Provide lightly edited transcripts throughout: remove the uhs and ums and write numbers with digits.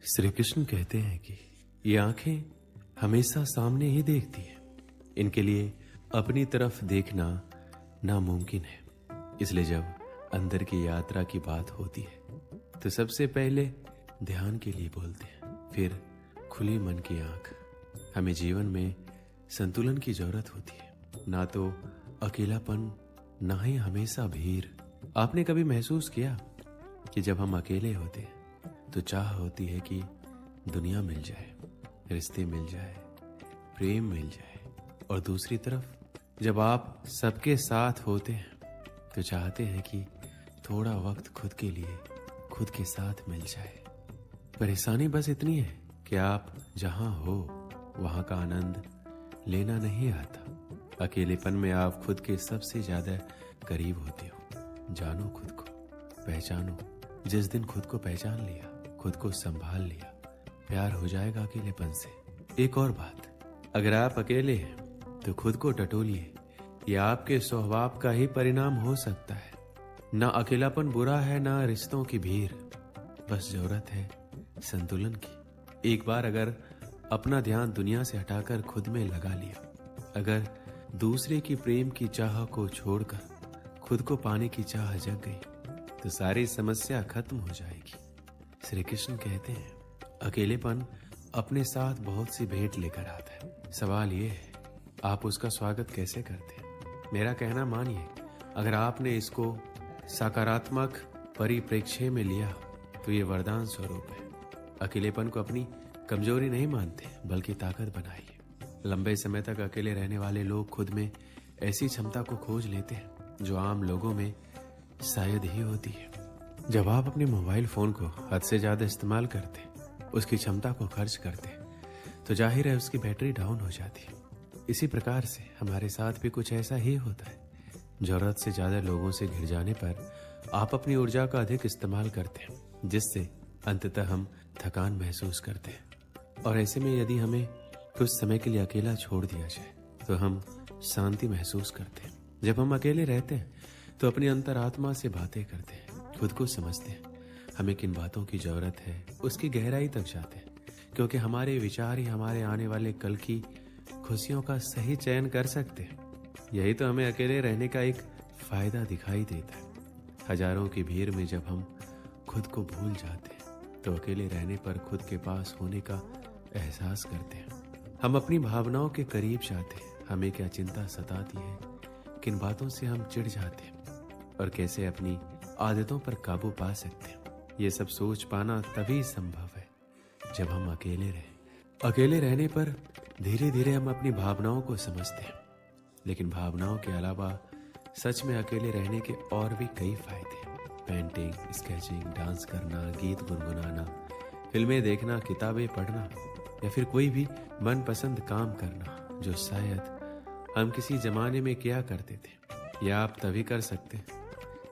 श्री कृष्ण कहते हैं कि ये आंखें हमेशा सामने ही देखती हैं। इनके लिए अपनी तरफ देखना नामुमकिन है। इसलिए जब अंदर की यात्रा की बात होती है तो सबसे पहले ध्यान के लिए बोलते हैं, फिर खुली मन की आंख। हमें जीवन में संतुलन की जरूरत होती है, ना तो अकेलापन, ना ही हमेशा भीड़। आपने कभी महसूस किया कि जब हम अकेले होते हैं तो चाह होती है कि दुनिया मिल जाए, रिश्ते मिल जाए, प्रेम मिल जाए, और दूसरी तरफ जब आप सबके साथ होते हैं तो चाहते हैं कि थोड़ा वक्त खुद के लिए, खुद के साथ मिल जाए। परेशानी बस इतनी है कि आप जहां हो वहां का आनंद लेना नहीं आता। अकेलेपन में आप खुद के सबसे ज्यादा करीब होते हो। जानो खुद को, पहचानो। जिस दिन खुद को पहचान लिया, खुद को संभाल लिया, प्यार हो जाएगा अकेलेपन से। एक और बात, अगर आप अकेले हैं तो खुद को टटोलिए। यह आपके स्वभाव का ही परिणाम हो सकता है। ना अकेलापन बुरा है, ना रिश्तों की भीड़। बस जरूरत है संतुलन की। एक बार अगर अपना ध्यान दुनिया से हटाकर खुद में लगा लिया, अगर दूसरे की प्रेम की चाह को छोड़कर खुद को पाने की चाह जग गई तो सारी समस्या खत्म हो जाएगी। श्री कृष्ण कहते हैं, अकेलेपन अपने साथ बहुत सी भेंट लेकर आता है। सवाल ये है, आप उसका स्वागत कैसे करते हैं? मेरा कहना मानिए, अगर आपने इसको सकारात्मक परिप्रेक्ष्य में लिया तो ये वरदान स्वरूप है। अकेलेपन को अपनी कमजोरी नहीं मानते, बल्कि ताकत बनाइए। लंबे समय तक अकेले रहने वाले लोग खुद में ऐसी क्षमता को खोज लेते हैं जो आम लोगों में शायद ही होती है। जब आप अपने मोबाइल फोन को हद से ज्यादा इस्तेमाल करते, उसकी क्षमता को खर्च करते, तो जाहिर है उसकी बैटरी डाउन हो जाती है। इसी प्रकार से हमारे साथ भी कुछ ऐसा ही होता है। जरूरत से ज्यादा लोगों से घिर जाने पर आप अपनी ऊर्जा का अधिक इस्तेमाल करते हैं, जिससे अंततः हम थकान महसूस करते हैं। और ऐसे में यदि हमें कुछ समय के लिए अकेला छोड़ दिया जाए तो हम शांति महसूस करते हैं। जब हम अकेले रहते हैं तो अपनी अंतरात्मा से बातें करते हैं, खुद को समझते हैं। हमें किन बातों की जरूरत है उसकी गहराई तक जाते हैं, क्योंकि हमारे विचार ही हमारे आने वाले कल की खुशियों का सही चयन कर सकते हैं। यही तो हमें अकेले रहने का एक फायदा दिखाई देता है। हजारों की भीड़ में जब हम खुद को भूल जाते हैं तो अकेले रहने पर खुद के पास होने का एहसास करते हैं। हम अपनी भावनाओं के करीब जाते हैं। हमें क्या चिंता सताती है, किन बातों से हम चिढ़ जाते हैं और कैसे अपनी आदतों पर काबू पा सकते हैं। ये सब सोच पाना तभी संभव है जब हम अकेले रहें। अकेले रहने पर धीरे धीरे हम अपनी भावनाओं को समझते हैं। लेकिन भावनाओं के अलावा सच में अकेले रहने के और भी कई फायदे हैं। पेंटिंग, स्केचिंग, डांस करना, गीत गुनगुनाना, फिल्में देखना, किताबें पढ़ना या फिर कोई भी मनपसंद काम करना जो शायद हम किसी जमाने में किया करते थे। यह आप तभी कर सकते हैं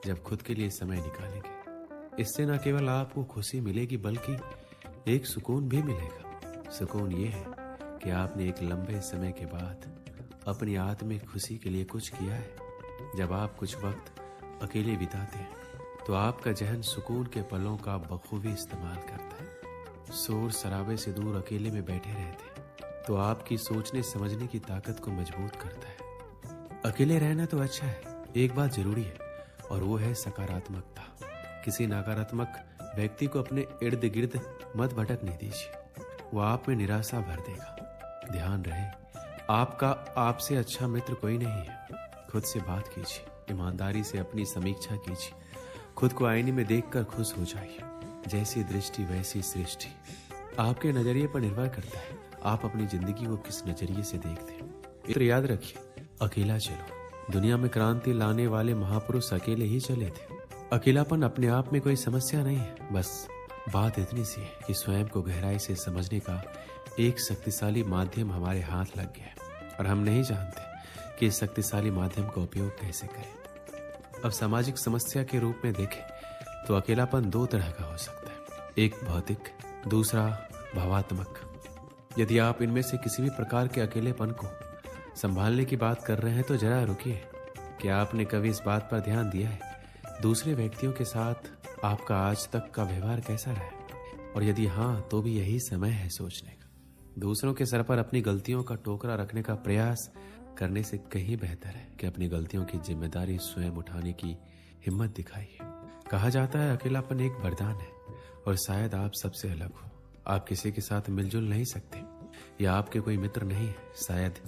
जब खुद के लिए समय निकालेंगे। इससे न केवल आपको खुशी मिलेगी बल्कि एक सुकून भी मिलेगा। सुकून ये है कि आपने एक लंबे समय के बाद अपनी आत्मिक खुशी के लिए कुछ किया है। जब आप कुछ वक्त अकेले बिताते हैं तो आपका जहन सुकून के पलों का बखूबी इस्तेमाल करता है। शोर शराबे से दूर अकेले में बैठे रहते हैं तो आपकी सोचने समझने की ताकत को मजबूत करता है। अकेले रहना तो अच्छा है, एक बात जरूरी है और वो है सकारात्मकता। किसी नकारात्मक व्यक्ति को अपने इर्द गिर्द मत भटकने दीजिए, वो आप में निराशा भर देगा। ध्यान रहे, आपका आपसे अच्छा मित्र कोई नहीं है। खुद से बात कीजिए, ईमानदारी से अपनी समीक्षा कीजिए, खुद को आईने में देखकर खुश हो जाइए। जैसी दृष्टि वैसी सृष्टि। आपके नजरिए पर निर्भर करता है आप अपनी जिंदगी को किस नजरिए से देखते हैं। तो याद रखिए, अकेला चलो। दुनिया में क्रांति लाने वाले महापुरुष अकेले ही चले थे। अकेलापन अपने आप में कोई समस्या नहीं है, बस बात इतनी सी है कि स्वयं को गहराई से समझने का एक शक्तिशाली माध्यम हमारे हाथ लग गया है और हम नहीं जानते कि इस शक्तिशाली माध्यम का उपयोग कैसे करें। अब सामाजिक समस्या के रूप में देखें तो अकेलापन दो तरह का हो सकता है, एक भौतिक, दूसरा भावात्मक। यदि आप इनमें से किसी भी प्रकार के अकेलेपन को संभालने की बात कर रहे हैं तो जरा रुकिए। क्या आपने कभी इस बात पर ध्यान दिया है दूसरे व्यक्तियों के साथ आपका आज तक का व्यवहार कैसा रहा है? और यदि हाँ तो भी यही समय है सोचने का। दूसरों के सर पर अपनी गलतियों का टोकरा रखने का प्रयास करने से कहीं बेहतर है कि अपनी गलतियों की जिम्मेदारी स्वयं उठाने की हिम्मत दिखाइए। कहा जाता है अकेलापन एक वरदान है और शायद आप सबसे अलग हो। आप किसी के साथ मिलजुल नहीं सकते या आपके कोई मित्र नहीं है। शायद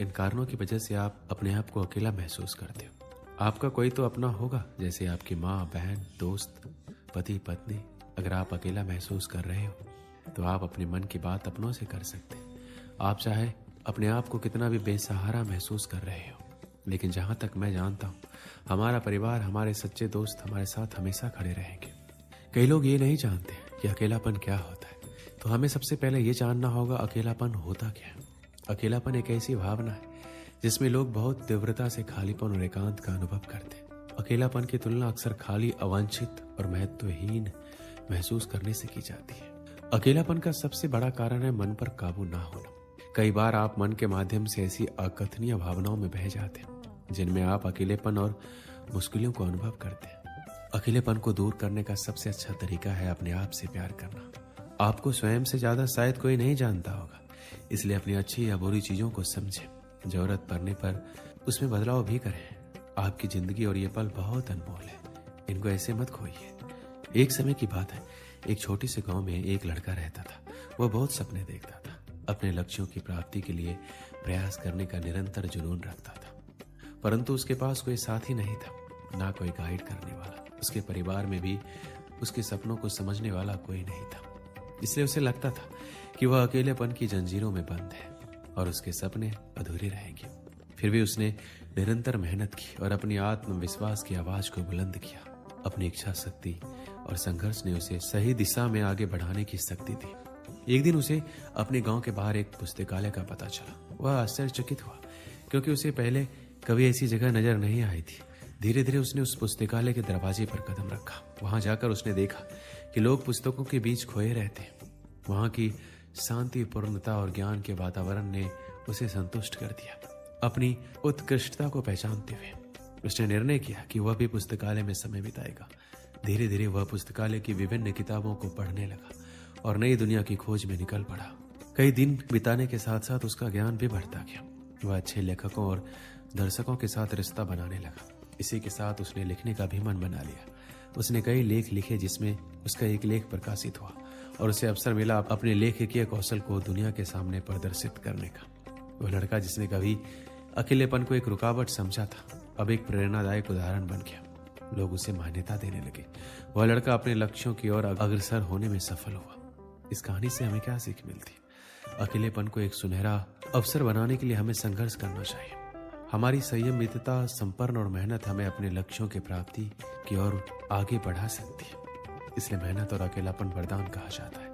इन कारणों की वजह से आप अपने आप को अकेला महसूस करते हो। आपका कोई तो अपना होगा, जैसे आपकी माँ, बहन, दोस्त, पति, पत्नी। अगर आप अकेला महसूस कर रहे हो तो आप अपने मन की बात अपनों से कर सकते हैं। आप चाहे अपने आप को कितना भी बेसहारा महसूस कर रहे हो, लेकिन जहां तक मैं जानता हूं हमारा परिवार, हमारे सच्चे दोस्त हमारे साथ हमेशा खड़े रहेंगे। कई लोग ये नहीं जानते कि अकेलापन क्या होता है, तो हमें सबसे पहले ये जानना होगा अकेलापन होता क्या है। अकेलापन एक ऐसी भावना है जिसमें लोग बहुत तीव्रता से खालीपन और एकांत का अनुभव करते हैं। अकेलापन की तुलना अक्सर खाली, अवांछित और महत्वहीन महसूस करने से की जाती है। अकेलापन का सबसे बड़ा कारण है मन पर काबू ना होना। कई बार आप मन के माध्यम से ऐसी अकथनीय भावनाओं में बह जाते हैं जिनमें आप अकेलेपन और मुश्किलों को अनुभव करते हैं। अकेलेपन को दूर करने का सबसे अच्छा तरीका है अपने आप से प्यार करना। आपको स्वयं से ज्यादा शायद कोई नहीं जानता होगा, इसलिए अपनी अच्छी या बुरी चीजों को समझें। जरूरत पड़ने पर उसमें बदलाव भी करें। आपकी जिंदगी और ये पल बहुत अनमोल है, इनको ऐसे मत खोइए। एक समय की बात है, एक छोटी से गांव में एक लड़का रहता था। वह बहुत सपने देखता था, अपने लक्ष्यों की प्राप्ति के लिए प्रयास करने का निरंतर जुनून रखता था, परंतु उसके पास कोई साथी नहीं था, ना कोई गाइड करने वाला। उसके परिवार में भी उसके सपनों को समझने वाला कोई नहीं था। इसलिए उसे लगता था कि वह अकेलेपन की जंजीरों में बंद है और उसके सपने अधूरे रहेंगे। फिर भी उसने निरंतर मेहनत की और अपनी आत्मविश्वास की आवाज को बुलंद किया। अपनी इच्छा शक्ति और संघर्ष ने उसे सही दिशा में आगे बढ़ाने की शक्ति दी। एक दिन उसे अपने गांव के बाहर एक पुस्तकालय का पता चला। वह आश्चर्यचकित हुआ क्योंकि उसे पहले कभी ऐसी जगह नजर नहीं आई थी। धीरे धीरे उसने उस पुस्तकालय के दरवाजे पर कदम रखा। वहां जाकर उसने देखा कि लोग पुस्तकों के बीच खोए रहते हैं। वहां की शांति, पूर्णता और ज्ञान के वातावरण ने उसे संतुष्ट कर दिया। अपनी उत्कृष्टता को पहचानते हुए उसने निर्णय किया कि वह भी पुस्तकालय में समय बिताएगा। धीरे धीरे वह पुस्तकालय की विभिन्न किताबों को पढ़ने लगा और नई दुनिया की खोज में निकल पड़ा। कई दिन बिताने के साथ साथ उसका ज्ञान भी बढ़ता गया। वह अच्छे लेखकों और दर्शकों के साथ रिश्ता बनाने लगा। इसी के साथ उसने लिखने का भी मन बना लिया। उसने कई लेख लिखे, जिसमें उसका एक लेख प्रकाशित हुआ और उसे अवसर मिला अपने लेखकीय कौशल को दुनिया के सामने प्रदर्शित करने का। वह लड़का जिसने कभी अकेलेपन को एक रुकावट समझा था, अब एक प्रेरणादायक उदाहरण बन गया। लोग उसे मान्यता देने लगे। वह लड़का अपने लक्ष्यों की ओर अग्रसर होने में सफल हुआ। इस कहानी से हमें क्या सीख मिलती? अकेलेपन को एक सुनहरा अवसर बनाने के लिए हमें संघर्ष करना चाहिए। हमारी संयमितता, संपन्न और मेहनत हमें अपने लक्ष्यों की प्राप्ति की ओर आगे बढ़ा सकती है। इसलिए मेहनत और अकेलापन वरदान कहा जाता है।